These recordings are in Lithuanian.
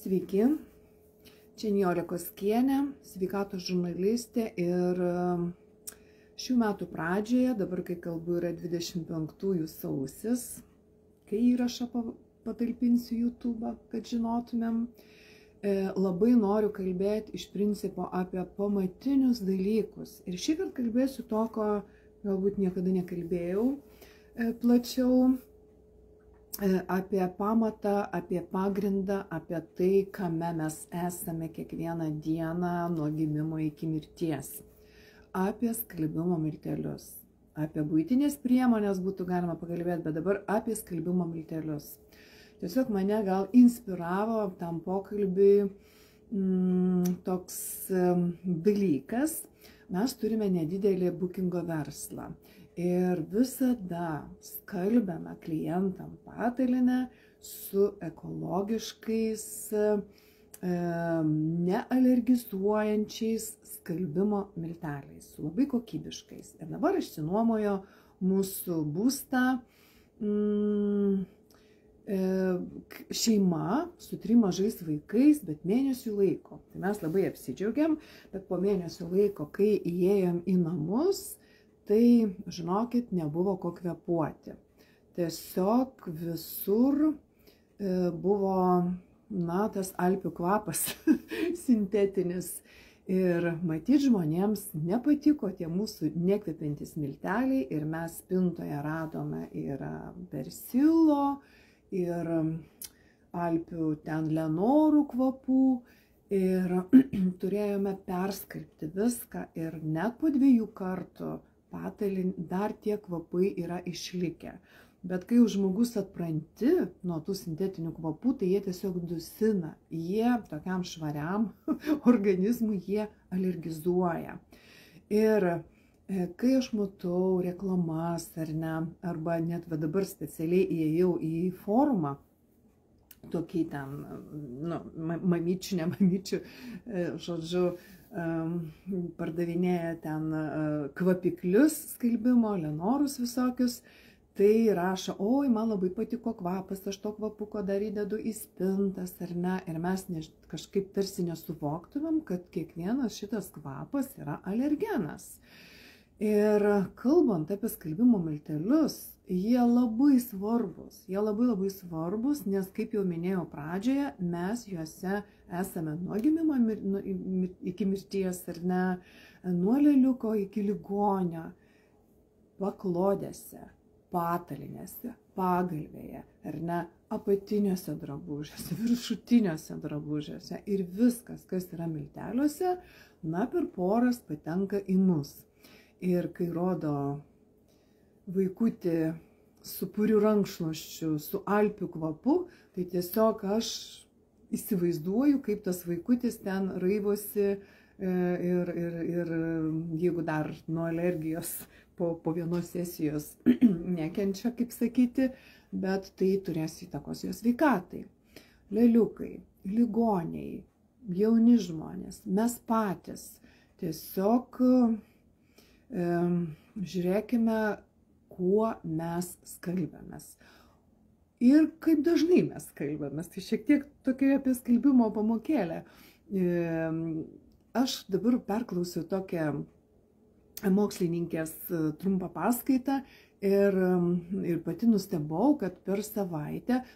Sveiki, čia Nijolė Koskienė, sveikatos žurnalistė ir šių metų pradžioje, dabar kai kalbu yra 25 sausis, kai įrašą patalpinsiu YouTube, kad žinotumėm, labai noriu kalbėti iš principo apie pamatinius dalykus. Ir šįkart kalbėsiu to, ko galbūt niekada nekalbėjau plačiau, apie pamatą, apie pagrindą, apie tai, kame mes esame kiekvieną dieną nuo gimimo iki mirties, apie skalbimo miltelius, apie buitinės priemonės būtų galima pakalbėti, bet dabar apie skalbimo miltelius. Tiesiog mane gal inspiravo tam pokalbiui toks dalykas. Mes turime nedidelį bookingo verslą ir visada skalbiame klientam patalynę su ekologiškais, nealergizuojančiais skalbimo milteliais, su labai kokybiškais. Ir dabar išsinuomojo mūsų būstą šeima su 3 mažais vaikais, bet mėnesių laiko. Tai mes labai apsidžiaugiam, bet po mėnesio laiko, kai įėjom į namus, tai, žinokit, nebuvo ko kvėpuoti. Tiesiog visur buvo, tas alpių kvapas sintetinis. Ir matyt, žmonėms nepatiko tie mūsų nekvepiantys milteliai ir mes spintoje radome ir persilo, ir alpių ten lenorų kvapų ir turėjome perskalbti viską ir net po 2 kartų patalynę dar tie kvapai yra išlikę. Bet kai žmogus atpranti nuo tų sintetinių kvapų, tai jie tiesiog dusina, jie tokiam švariam organizmui jie alergizuoja. Ir kai aš matau reklamas ar ne, arba net dabar specialiai įėjau į forumą, tokį ten, mamyčių, ne mamyčių, žodžiu, pardavinėja ten kvapiklius skalbimo, lenorus visokius, tai rašo, oi, man labai patiko kvapas, aš to kvapuko dar įdedu į spintas ar ne, ir mes kažkaip tarsi nesuvoktumėm, kad kiekvienas šitas kvapas yra alergenas. Ir kalbant apie skalbimo miltelius, jie labai labai svarbus, nes, kaip jau minėjau pradžioje, mes juose esame nuo gimimo iki mirties, ar ne, nuo lėliuko iki ligonio, paklodėse, patalynėse, pagalvėje, ar ne, apatiniuose drabužiuose, viršutiniuose drabužiuose ir viskas, kas yra milteliuose, per poras patenka į mus. Ir kai rodo vaikutį su puriu rankšluosčiu, su alpių kvapu, tai tiesiog aš įsivaizduoju, kaip tas vaikutis ten raivosi ir jeigu dar nuo alergijos po vienos sesijos nekenčia, kaip sakyti, bet tai turės įtakos jos sveikatai. Lėliukai, ligoniai, jauni žmonės, mes patys tiesiog žiūrėkime, kuo mes skalbiamės. Ir kaip dažnai mes skalbiamės. Tai šiek tiek tokia apie skalbimo pamokėlę. Aš dabar perklausiau tokią mokslininkės trumpą paskaitą ir pati nustebau, kad per savaitę,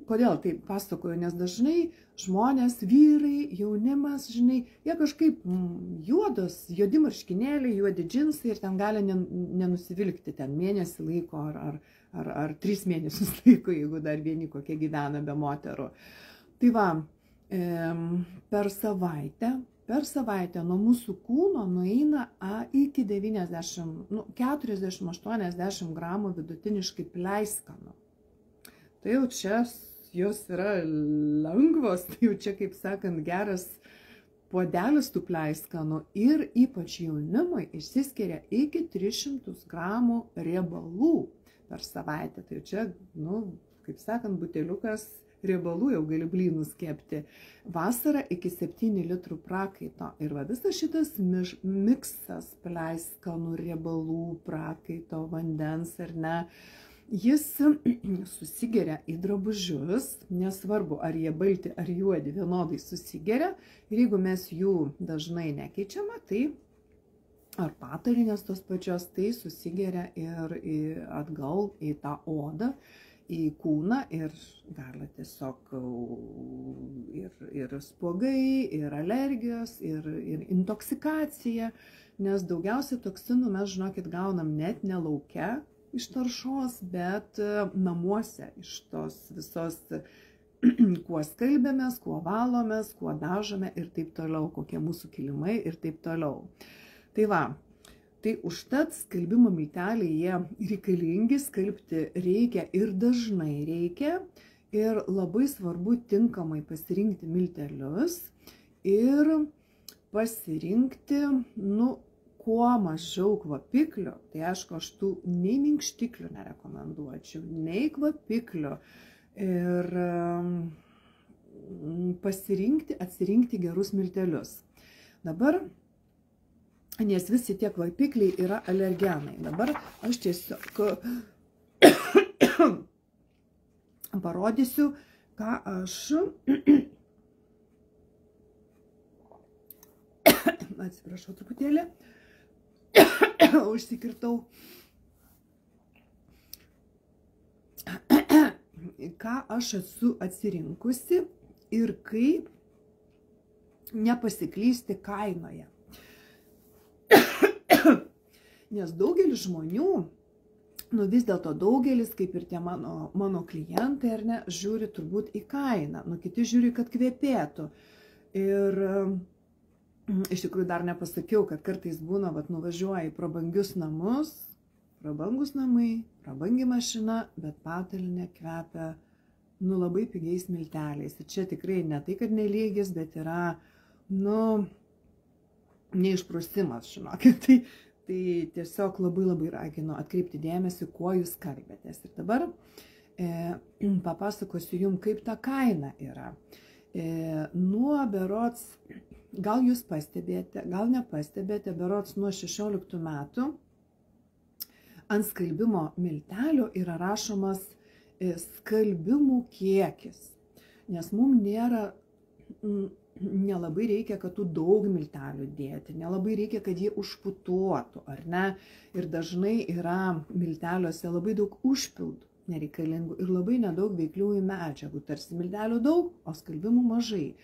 kodėl tai pasakoju, nes dažnai žmonės, vyrai, jaunimas, žinai, jie kažkaip juodi marškinėliai, juodi džinsai ir ten gali nenusivilkti ten mėnesį laiko ar 3 mėnesius laiko, jeigu dar vieni kokie gyvena be moterų. Tai va, per savaitę nuo mūsų kūno nueina iki 40–80 gramų vidutiniškai pleiskanų. Tai jau čia jos yra lengvos, tai jau čia, kaip sakant, geras puodelis tų pleiskanų ir ypač jaunimui išsiskiria iki 300 gramų riebalų per savaitę. Tai čia, kaip sakant, buteliukas riebalų jau gali blynus kepti. Vasarą iki 7 litrų prakaito. Ir visas šitas miksas pleiskanų, riebalų, prakaito, vandens ar ne, Jis susigeria į drabužius, nesvarbu ar jie balti ar juodi, vienodai susigeria. Ir jeigu mes jų dažnai nekeičiame, tai ar patalynės tos pačios, tai susigeria ir atgal į tą odą, į kūną ir gali tiesiog ir spuogai, ir alergijos, ir intoksikacija, nes daugiausiai toksinų mes, žinokit, gaunam net ne lauke iš taršos, bet namuose iš tos visos, kuo skalbėmės, kuo valomės, kuo dažome ir taip toliau, kokie mūsų kilimai ir taip toliau. Tai va, tai užtat skalbimo milteliai jie reikalingi, skalbti reikia ir dažnai reikia ir labai svarbu tinkamai pasirinkti miltelius ir pasirinkti, kuo mažiau kvapiklių, tai aišku, aš tų nei minkštiklių nerekomenduočiau, nei kvapiklių ir atsirinkti gerus miltelius. Dabar, nes visi tie kvapikliai yra alergenai, dabar aš tiesiog parodysiu, ką aš atsiprašau truputėlį, užsikirtau, ką aš esu atsirinkusi ir kaip nepasiklysti kainoje. Nes daugelis žmonių, vis dėlto daugelis, kaip ir tie mano klientai, ar ne, žiūri turbūt į kainą, kiti žiūri, kad kvepėtų. Ir iš tikrųjų dar nepasakiau, kad kartais būna, nuvažiuoja į prabangius namus, prabangus namai, prabangi mašina, bet patalynė kvepia, labai pigiais milteliais. Ir čia tikrai ne tai, kad nelygis, bet yra, neišprusimas, žinokit. Tai tiesiog labai raginu atkreipti dėmesį, kuo jūs kalbėtės. Ir dabar papasakosiu jums, kaip ta kaina yra. Nuo berods, gal jūs pastebėte, gal nepastebėte, berods nuo 16 metų ant skalbimo miltelių yra rašomas skalbimų kiekis. Nes mums nelabai reikia, kad tų daug miltelių dėti, nelabai reikia, kad jie užputuotų, ar ne? Ir dažnai yra milteliuose labai daug užpildų nereikalingų ir labai nedaug veikliųjų medžiagų. Tarsi miltelių daug, o skalbimų mažai.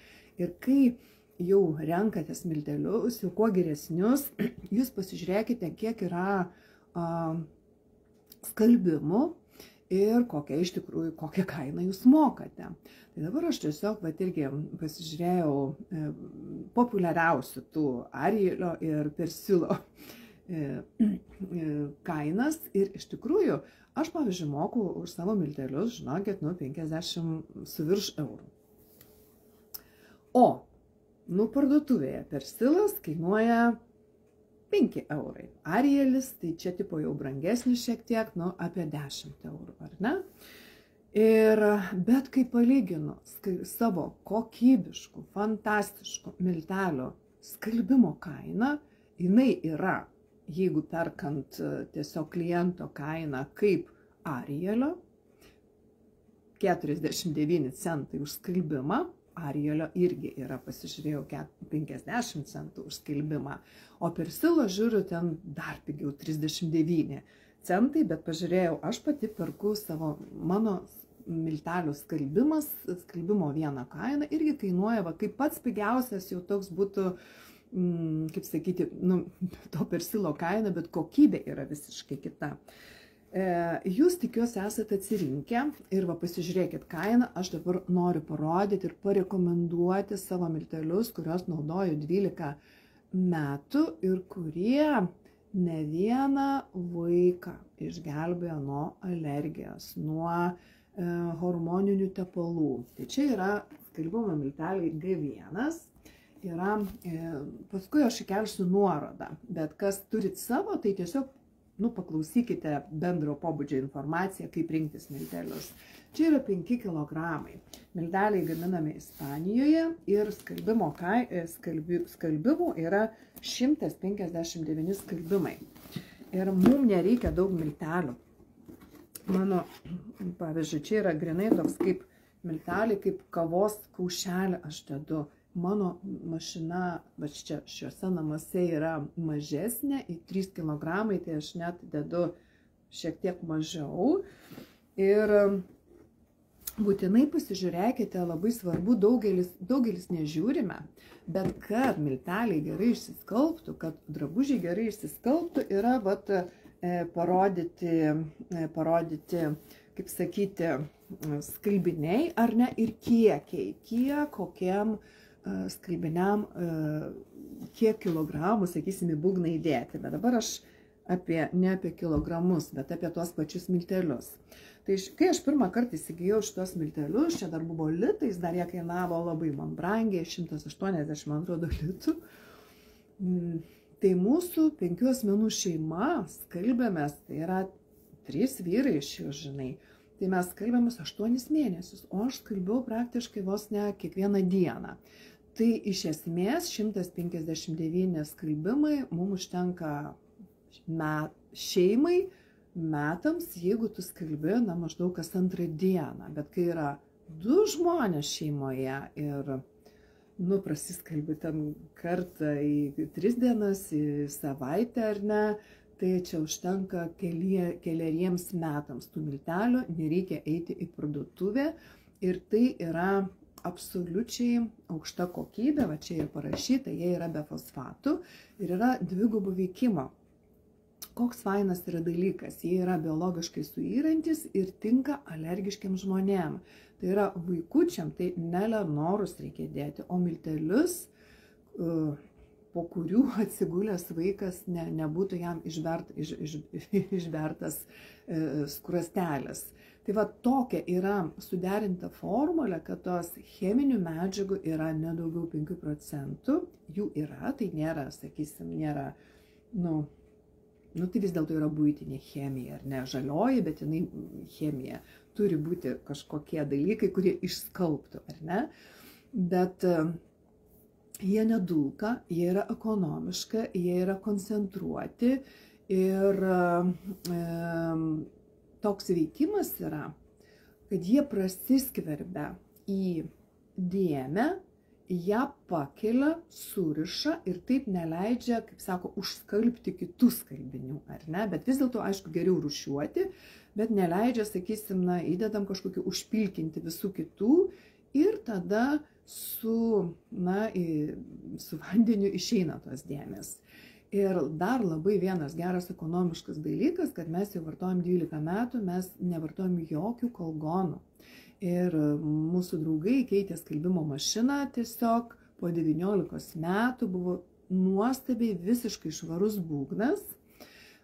Ir kai jau renkatės miltelius, jau kuo geresnius, jūs pasižiūrėkite, kiek yra skalbimų ir kokią kainą jūs mokate. Tai dabar aš tiesiog irgi pasižiūrėjau populiariausių tų Arielio ir Persilo kainas ir iš tikrųjų aš, pavyzdžiui, moku už savo miltelius, žinokit, 50 su virš eurų. O, parduotuvėje Persilas kainuoja 5 eurai. Arielis, tai čia tipo jau brangesnis šiek tiek, apie 10 eurų, ar ne? Bet kai palyginu savo kokybiškų, fantastiškų miltelių skalbimo kainą, jinai yra, jeigu perkant tiesiog kliento kainą kaip Arielio, 49 centai už skalbimą, Arielio irgi yra, pasižiūrėjau, 50 centų už skalbimą, o Persilo žiūriu ten dar pigiau, 39 centai, bet pažiūrėjau, aš pati perku mano miltelių skalbimo vieną kainą, irgi kainuoja, kaip pats pigiausias jau toks būtų, kaip sakyti, to Persilo kaina, bet kokybė yra visiškai kita. Jūs tikiuosi esate atsirinkę ir pasižiūrėkit kainą, aš dabar noriu parodyti ir parekomenduoti savo miltelius, kuriuos naudoju 12 metų ir kurie ne vieną vaiką išgelbėjo nuo alergijos, nuo hormoninių tepalų. Tai čia yra skalbimo milteliai G1. Paskui aš įkelsiu nuorodą, bet kas turit savo, tai tiesiog paklausykite bendro pobūdžio informaciją, kaip rinktis miltelius. Čia yra 5 kilogramai. Milteliai gaminami Ispanijoje ir skalbimų yra 159 skalbimai. Ir mums nereikia daug miltelių. mano, pavyzdžiui, čia yra grinai toks kaip milteliai, kaip kavos kaušelį aš dedu. Mano mašina, va čia šiuose namuose yra mažesnė, į 3 kg, tai aš net dedu šiek tiek mažiau. Ir būtinai pasižiūrėkite, labai svarbu, daugelis nežiūrime, bet kad milteliai gerai išsiskalbtų, kad drabužiai gerai išsiskalbtų, yra vat, parodyti, kaip sakyti, skalbiniai ar ne, ir kiekiai, kokiam skalbiniam, kiek kilogramų, sakysime, būgną įdėti. Bet dabar aš ne apie kilogramus, bet apie tuos pačius miltelius. Tai kai aš pirmą kartą įsigijau šitos miltelius, čia dar buvo litais, dar jie kainavo labai man brangiai, 180, man atrodo, litų. Tai mūsų 5 asmenų šeima skalbėmės, tai yra 3 vyrai iš jų, žinai. Tai mes skalbėmės 8 mėnesius, o aš skalbiau praktiškai vos ne kiekvieną dieną. Tai iš esmės 159 skalbimai mums užtenka šeimai metams, jeigu tu skalbi, na, maždaug kas 2 dieną. Bet kai yra 2 žmonės šeimoje ir, nu, prasiskalbi ten kartą į 3 dienas, į savaitę ar ne, tai čia užtenka keleriems metams tų miltelių, nereikia eiti į parduotuvę ir tai yra absoliučiai aukšta kokybė, va čia ir parašyta, jie yra be fosfatų ir yra dvigubų veikimo. Koks fainas yra dalykas, jie yra biologiškai suyrantis ir tinka alergiškiam žmonėm. Tai yra vaikučiam, tai nelenorus reikia dėti, o miltelius, po kurių atsigulęs vaikas nebūtų jam išbertas skruostelis. Tai va tokia yra suderinta formulė, kad tos cheminių medžiagų yra nedaugiau 5%, jų yra, tai nėra, sakysim, nėra, nu tai vis dėlto yra buitinė chemija, ar ne, žalioji, bet jinai chemija. Turi būti kažkokie dalykai, kurie išskalbtų, ar ne, bet jie nedulka, jie yra ekonomiška, jie yra koncentruoti ir toks veikimas yra, kad jie prasiskverbia į dėmę, ją pakelia, suriša ir taip neleidžia, kaip sako, užskalbti kitų skalbinių, ar ne? Bet vis dėlto, aišku, geriau rūšiuoti, bet neleidžia, sakysim, na, įdedam kažkokį užpilkinti visų kitų ir tada su vandeniu išeina tos dėmės. Ir dar labai vienas geras ekonomiškas dalykas, kad mes jau vartojam 12 metų, mes nevartojam jokių kolgonų. Ir mūsų draugai keitė skalbimo mašiną tiesiog po 19 metų, buvo nuostabiai visiškai švarus būgnas,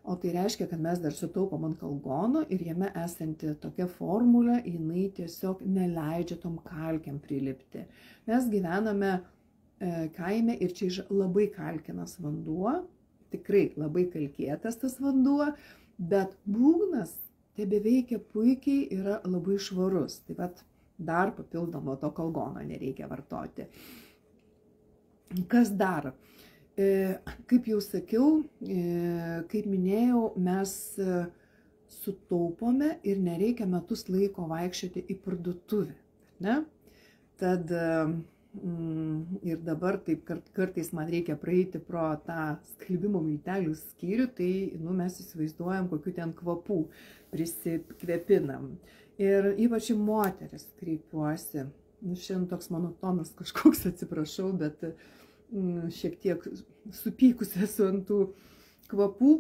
o tai reiškia, kad mes dar sutaupom ant kolgono ir jame esanti tokia formulė, jinai tiesiog neleidžia tom kalkiam prilipti. Mes gyvename kaime ir čia labai kalkinas vanduo, tikrai labai kalkėtas tas vanduo, bet būgnas tebeveikia puikiai, yra labai švarus. Taip pat dar papildomo to kolgono nereikia vartoti. Kas dar? Kaip jau sakiau, kaip minėjau, mes sutaupome ir nereikia metus laiko vaikščioti į parduotuvę. Ne? Tad ir dabar taip kartais man reikia praeiti pro tą skalbimo miltelių skyrių, tai mes įsivaizduojam, kokių ten kvapų prisikvepinam. Ir ypač į moteris kreipiuosi. Šiandien toks mano tonas kažkoks, atsiprašau, bet šiek tiek supykusi esu ant tų kvapų.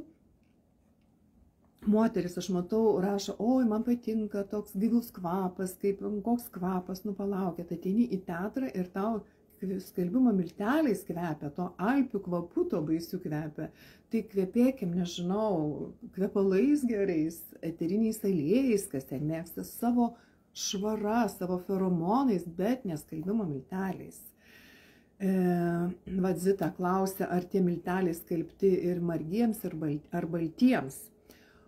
Moteris, aš matau, rašo, oi, man patinka toks gaivalus kvapas, koks kvapas, nu palaukit, ateini į teatrą ir tau skalbimo milteliais kvepia, to alpių kvapų to baisių kvepia. Tai kvepėkim, nežinau, kvepalais gerais, eteriniais aliejais, kas ten mėgsta, savo švara, savo feromonais, bet neskalbimo milteliais. Zita klausia, ar tie milteliai skalbti ir margiems, ar baltiems.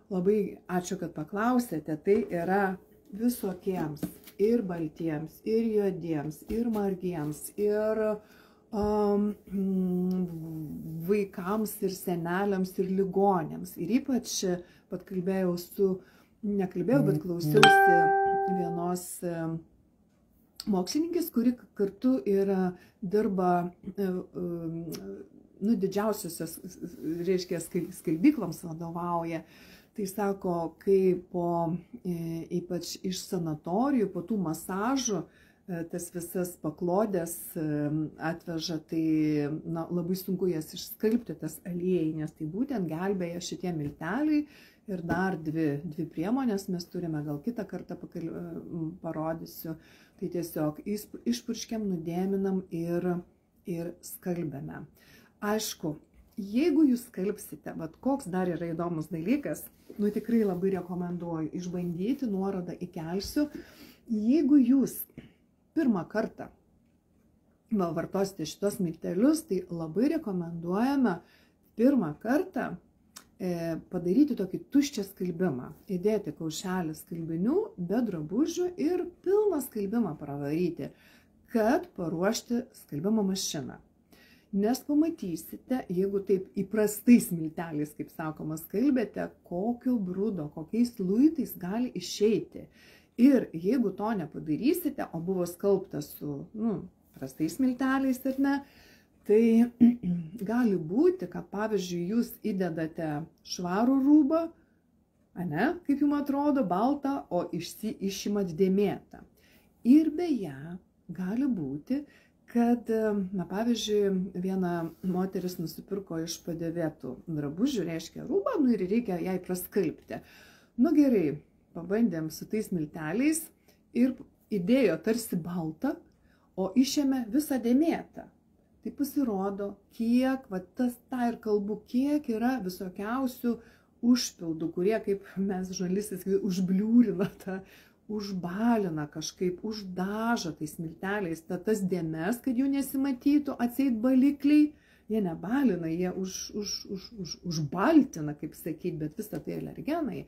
Labai ačiū, kad paklausėte, tai yra visokiems, ir baltiems, ir juodiems, ir margiems, ir vaikams, ir seneliams, ir ligonėms. Ir ypač, pat kalbėjau su nekalbėjau, bet klausiausi vienos mokslininkės, kuri kartu ir dirba didžiausiose, reiškia, skalbykloms vadovauja. Tai sako, kai ypač iš sanatorijų, po tų masažų, tas visas paklodės atveža, tai labai sunku jas išskalbti, tas aliejai, nes tai būtent gelbėja šitie milteliai. Ir dar dvi priemonės mes turime, gal kitą kartą parodysiu. Tai tiesiog išpurškiam, nudėminam ir skalbiame. Aišku, jeigu jūs skalbsite, koks dar yra įdomus dalykas, tikrai labai rekomenduoju išbandyti, nuorodą įkelsiu. Jeigu jūs pirmą kartą vartosite šitos miltelius, tai labai rekomenduojame pirmą kartą padaryti tokį tuščią skalbimą. Įdėti kaušelį skalbinių be drabužių ir pilną skalbimą pravaryti, kad paruošti skalbimo mašiną. Nes pamatysite, jeigu taip įprastais milteliais, kaip sakoma, skalbėte, kokio brudo, kokiais luitais gali išeiti. Ir jeigu to nepadarysite, o buvo skalbtas su prastais milteliais ar ne, tai gali būti, kad pavyzdžiui jūs įdedate švarų rūbą, kaip jums atrodo, baltą, o išimat dėmėtą. Ir beje, gali būti, kad, pavyzdžiui, viena moteris nusipirko iš padėvėtų drabužių, reiškia rūbą, ir reikia jai praskalbti. Gerai, pabandėm su tais milteliais ir įdėjo tarsi baltą, o išėmė visą dėmėtą. Tai pasirodo, kiek, tą ir kalbu, kiek yra visokiausių užpildų, kurie, kaip mes žurnalistais, užbliūrina tą, užbalina kažkaip, uždažo tais milteliais tas dėmes, kad jų nesimatytų, atseit balikliai. Jie nebalina, jie užbaltina, kaip sakyti, bet visą tai alergenai.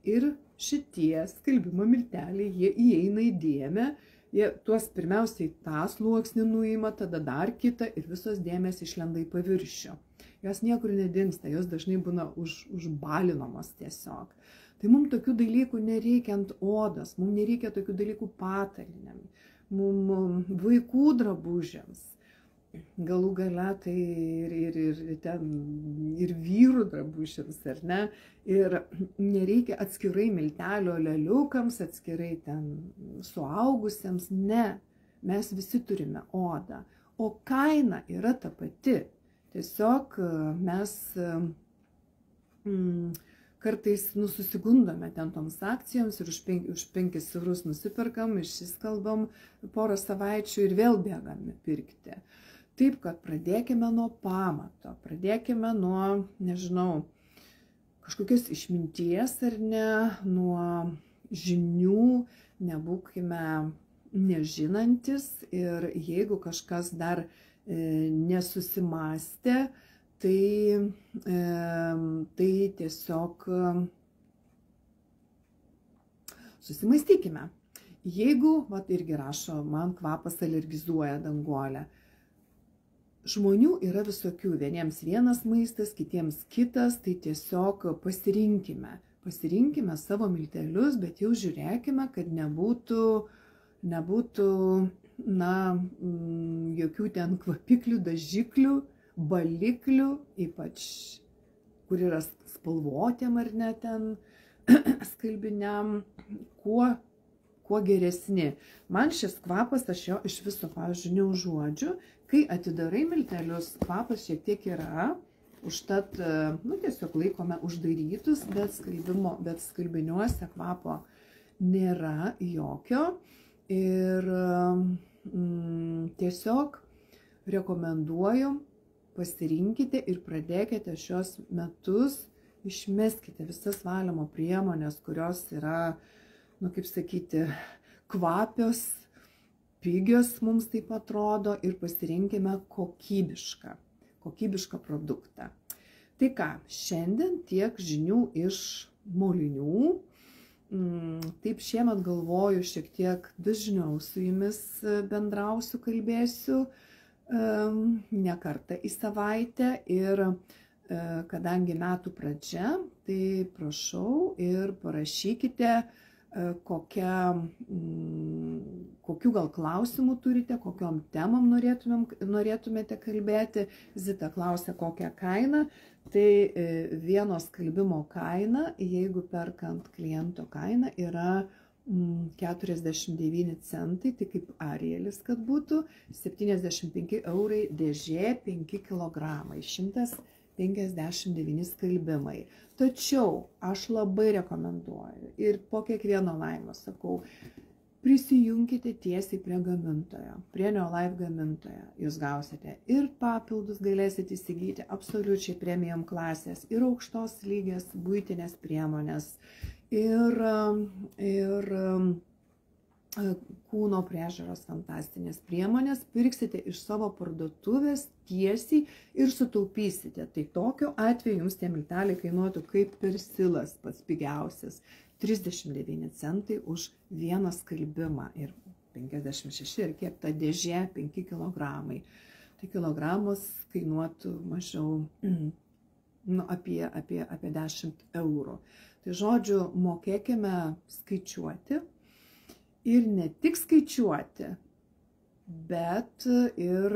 Ir šitie skalbimo milteliai, jie įeina į dėmę, jie tuos pirmiausiai tą sluoksnį nuima, tada dar kitą ir visos dėmės išlenda į paviršių. Jos niekur nedingsta, jos dažnai būna užbalinamos tiesiog. Tai mums tokių dalykų nereikia ant odos, mums nereikia tokių dalykų patalynėm, mums vaikų drabužiams, galų gale tai ir vyrų drabužiams, ar ne? Ir nereikia atskirai miltelio leliukams, atskirai ten suaugusiems, ne, mes visi turime odą, o kaina yra ta pati. Tiesiog mes kartais susigundome ten toms akcijoms ir už 5 eurus nusiperkam, išsiskalbam porą savaičių ir vėl bėgame pirkti. Taip, kad pradėkime nuo pamato, pradėkime nuo, nežinau, kažkokios išminties ar ne, nuo žinių, nebūkime nežinantis ir jeigu kažkas dar nesusimastė, tai tiesiog susimastykime. Jeigu, irgi rašo, man kvapas alergizuoja, Danguolė. Žmonių yra visokių, vieniems vienas maistas, kitiems kitas, tai tiesiog pasirinkime savo miltelius, bet jau žiūrėkime, kad nebūtų jokių ten kvapiklių, dažiklių, baliklių, ypač kur yra spalvotėm ar ne ten skalbiniam, kuo geresni. Man šis kvapas, aš jo iš viso, pavyzdžiui, neužuodžiu. Kai atidarai miltelius, kvapas šiek tiek yra, užtat, tiesiog laikome uždarytus, bet skalbiniuose kvapo nėra jokio. Ir tiesiog rekomenduoju, pasirinkite ir pradėkite šios metus, išmeskite visas valymo priemonės, kurios yra, kaip sakyti, kvapios, pigios mums taip atrodo ir pasirinkime kokybišką produktą. Tai ką, šiandien tiek žinių iš molinių. Taip šiemet galvoju šiek tiek dažniau su jumis bendrausiu, kalbėsiu ne kartą į savaitę ir kadangi metų pradžia, tai prašau ir parašykite, kokių gal klausimų turite, kokiom temom norėtumėte kalbėti. Zita klausia, kokią kainą. Tai vieno skalbimo kaina, jeigu perkant kliento kainą, yra 49 centai, tai kaip Arielis, kad būtų 75 eurai dėžė 5 kilogramai, 159 skalbimai. Tačiau aš labai rekomenduoju ir po kiekvieno laimo sakau, prisijunkite tiesiai prie gamintojo, prie Neolife gamintojo. Jūs gausite ir papildus, galėsite įsigyti absoliučiai premium klasės, ir aukštos lygės buitinės priemonės, ir kūno priežiūros fantastinės priemonės, pirksite iš savo parduotuvės tiesiai ir sutaupysite. Tai tokiu atveju jums tie milteliai kainuotų kaip persilas, pats pigiausias, 39 centai už vieną skalbimą ir 56 ir kiek ta dėžė 5 kilogramai. Tai kilogramas kainuotų mažiau apie 10 eurų. Tai žodžiu, mokėkime skaičiuoti. Ir ne tik skaičiuoti, bet ir,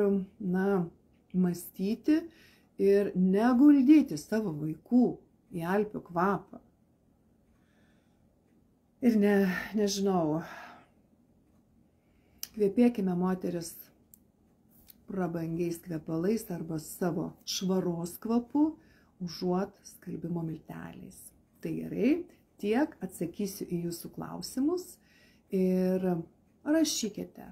mąstyti ir neguldyti savo vaikų į alpių kvapą. Ir nežinau, kvepėkime moteris prabangiais kvepalais arba savo švaros kvapu, užuot skalbimo milteliais. Tai gerai, tiek atsakysiu į jūsų klausimus. Ir rašykite,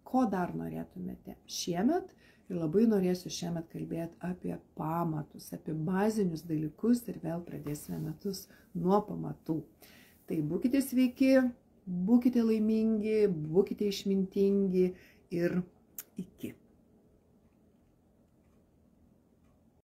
ko dar norėtumėte šiemet. Ir labai norėsiu šiemet kalbėti apie pamatus, apie bazinius dalykus ir vėl pradėsime metus nuo pamatų. Tai būkite sveiki, būkite laimingi, būkite išmintingi ir iki.